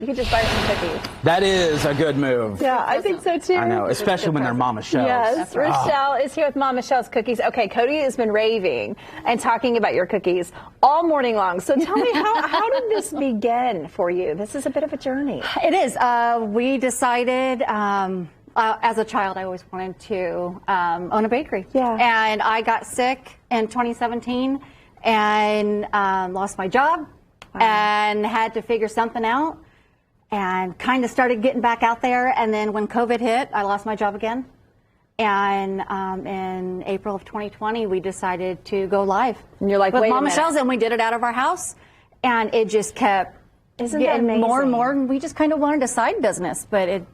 You could just buy some cookies. That is a good move. Yeah, I think so too. I know, especially when they're Mama Shells. Yes, Rochelle is here with Mama Shells Cookies. Okay, Cody has been raving and talking about your cookies all morning long. So tell me, how did this begin for you? This is a bit of a journey. It is. We decided, as a child, I always wanted to own a bakery. Yeah. And I got sick in 2017 and lost my job and had to figure something out. And kind of started getting back out there. And then when COVID hit, I lost my job again. And in April of 2020, we decided to go live. And you're like, with wait Mama a minute. Shells, and we did it out of our house. And it just kept getting more and more. And we just kind of wanted a side business, but it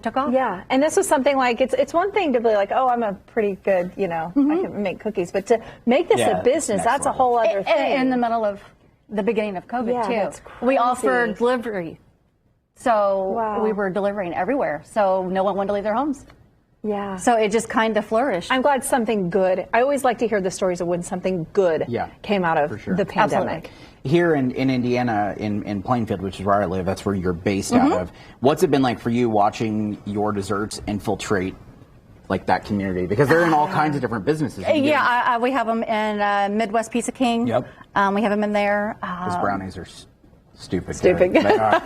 took off. Yeah, and this was something like, it's one thing to be like, oh, I'm a pretty good, I can make cookies. But to make this a business, that's a whole other thing. In the middle of the beginning of COVID, too. That's crazy. We offered delivery. So we were delivering everywhere. So no one wanted to leave their homes. Yeah. So it just kind of flourished. I'm glad something good. I always like to hear the stories of when something good came out of the pandemic. Absolutely. Here in Indiana, in Plainfield, which is where I live, that's where you're based out of. What's it been like for you watching your desserts infiltrate like that community? Because they're in all kinds of different businesses. Yeah, we have them in Midwest Pizza King. Yep. We have them in there. Those brownies are stupid. Stupid. They are.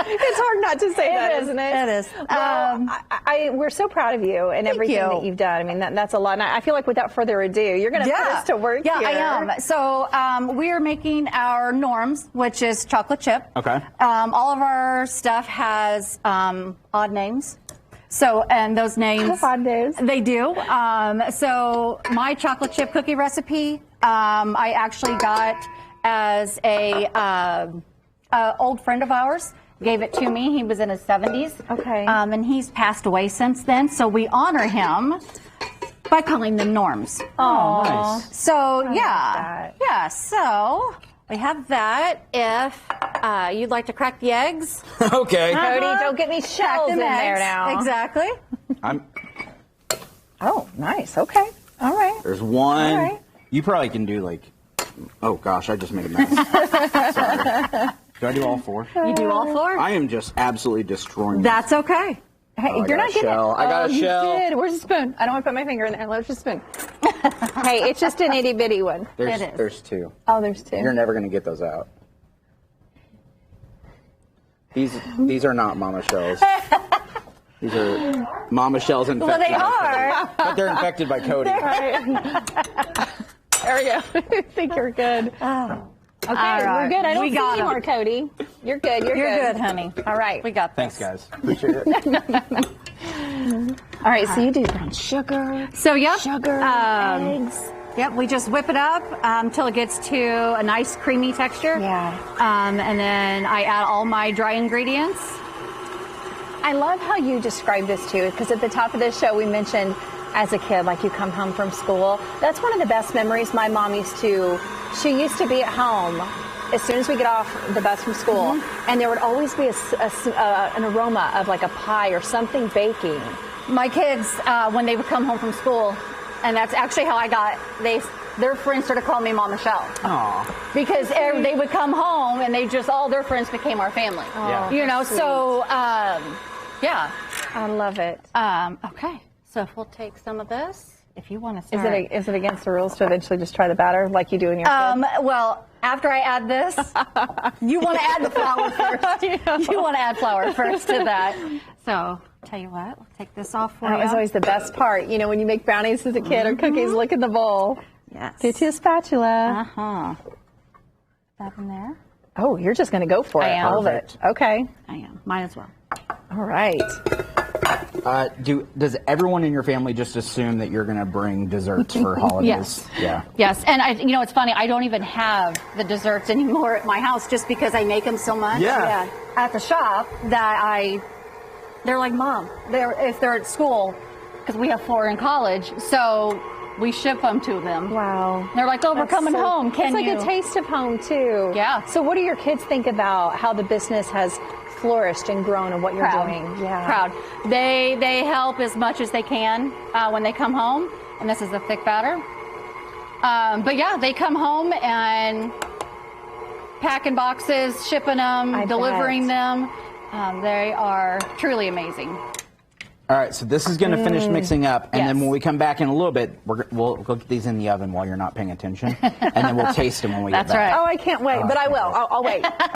It's hard not to say that, isn't it? It is. Well, we're so proud of you and everything that you've done. I mean, that's a lot. And I feel like without further ado, you're going to put us to work here. Yeah, I am. So we are making our Norms, which is chocolate chip. Okay. All of our stuff has odd names. So, and those names. Odd names. They do. So my chocolate chip cookie recipe, I actually got as a old friend of ours. Gave it to me. He was in his 70s. Okay. And he's passed away since then. So we honor him by calling them Norms. Oh, nice. So yeah. So we have that. If you'd like to crack the eggs. Okay. Cody, don't get me shells in there now. Exactly. Oh, nice. Okay. All right. There's one. All right. You probably can do like. Oh gosh, I just made a mess. Sorry. Do I do all four? You do all four? I am just absolutely destroying. That's okay. Hey, I you're got not a getting shell. I got a shell. You did. Where's the spoon? I don't want to put my finger in there. Where's the spoon? Hey, it's just an itty bitty one. There's two. Oh, there's two. You're never going to get those out. These are not Mama Shells. These are Mama Shells infected. Well, they are. But they're infected by Cody. There we go. I think you're good. Oh. Okay, right. we're good. I don't see got anymore, Cody. You're good. You're good, honey. All right. We got Thanks, this. guys. Appreciate it. All right, so you do brown sugar. So, yep. Sugar, eggs. Yep, we just whip it up until it gets to a nice creamy texture. Yeah. And then I add all my dry ingredients. I love how you describe this too, because at the top of this show we mentioned as a kid, like you come home from school. That's one of the best memories my mom used to. She used to be at home as soon as we get off the bus from school, and there would always be an aroma of like a pie or something baking. My kids, when they would come home from school, and that's actually how I got, their friends started calling me Mama Shell. Aww. Because they would come home and all their friends became our family. Yeah. So, yeah. I love it. Okay. So if we'll take some of this, if you want to start. Is it against the rules to eventually just try the batter like you do in your kid? Well, after I add this, you want to add the flour first. You want to add flour first to that. So, tell you what, we'll take this off for you. That was always the best part. You know, when you make brownies as a kid or cookies, look in the bowl. Yes. Get you a spatula. That in there. Oh, you're just going to go for it. am. All of it. Okay. I am. Mine as well. All right. Does everyone in your family just assume that you're going to bring desserts for holidays? Yes. Yeah. Yes, and it's funny. I don't even have the desserts anymore at my house just because I make them so much. Yeah. At the shop they're like, Mom. If they're at school, because we have 4 in college, so we ship them to them. Wow. They're like, oh, we're coming home. Can it's you? like a taste of home too. Yeah. So what do your kids think about how the business has flourished and grown and what you're doing? Yeah. Proud. They help as much as they can when they come home, and this is a thick batter. But yeah, they come home and packing boxes, shipping them, I delivering bet. them. They are truly amazing. All right, so this is going to finish mixing up, and then Yes. when we come back in a little bit, we'll get these in the oven while you're not paying attention, and then we'll taste them when we get That's back. right. Oh, I can't wait, but I will. I'll wait.